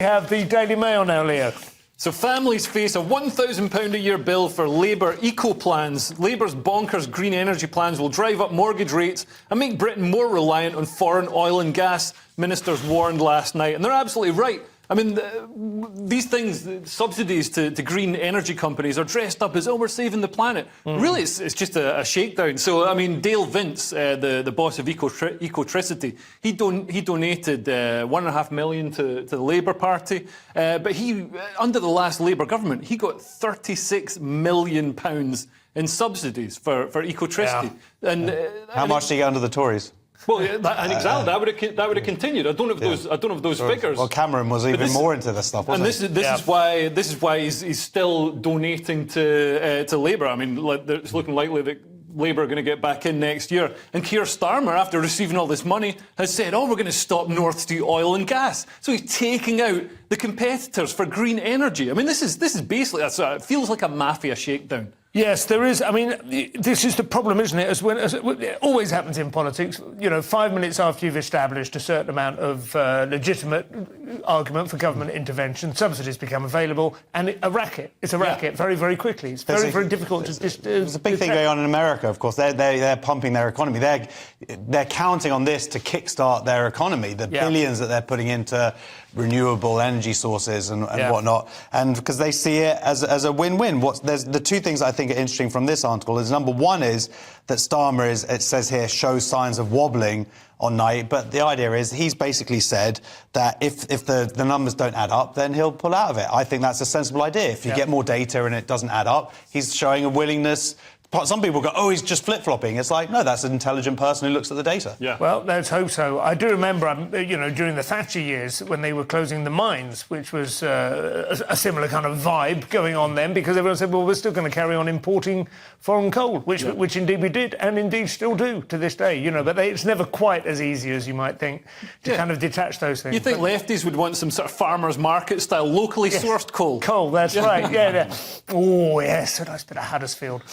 We have the Daily Mail now, Leo. So families face a £1,000 a year bill for Labour eco-plans. Labour's bonkers green energy plans will drive up mortgage rates and make Britain more reliant on foreign oil and gas, ministers warned last night. And they're absolutely right. I mean, these things, subsidies to green energy companies are dressed up as, oh, we're saving the planet. Really, it's just a shakedown. So, I mean, Dale Vince, the boss of Ecotricity, he donated £1.5 million to the Labour Party. But he, under the last Labour government, he got £36 million in subsidies for Ecotricity. Yeah. And how much did he get under the Tories? Well, and exactly, that would have continued. I don't have those figures. Well, Cameron was even more into this stuff, wasn't he? And this is why he's still donating to Labour. I mean, it's looking likely that Labour are going to get back in next year. And Keir Starmer, after receiving all this money, has said, "Oh, we're going to stop North Sea oil and gas." So he's taking out the competitors for green energy. I mean, this is basically it feels like a mafia shakedown. Yes, there is. I mean, this is the problem, isn't it? As it always happens in politics, 5 minutes after you've established a certain amount of legitimate argument for government intervention, subsidies become available, and a racket. It's a racket very, very quickly. It's very, very difficult to... There's a big thing going on in America, of course. They're pumping their economy. They're counting on this to kickstart their economy, the billions that they're putting into renewable energy sources and whatnot, and because they see it as a win-win. There's the two things I think are interesting from this article is, number one is that Starmer it says here, shows signs of wobbling on night, but the idea is he's basically said that if the numbers don't add up, then he'll pull out of it. I think that's a sensible idea. If you get more data and it doesn't add up, he's showing a willingness. Some people go, oh, he's just flip-flopping. It's like, no, that's an intelligent person who looks at the data. Yeah. Well, let's hope so. I do remember, during the Thatcher years when they were closing the mines, which was a similar kind of vibe going on then, because everyone said, well, we're still going to carry on importing foreign coal, which indeed we did, and indeed still do to this day. But it's never quite as easy as you might think to kind of detach those things. You think lefties would want some sort of farmers market style, locally sourced coal? Coal, that's right. Yeah. Oh, yes, a nice bit of Huddersfield.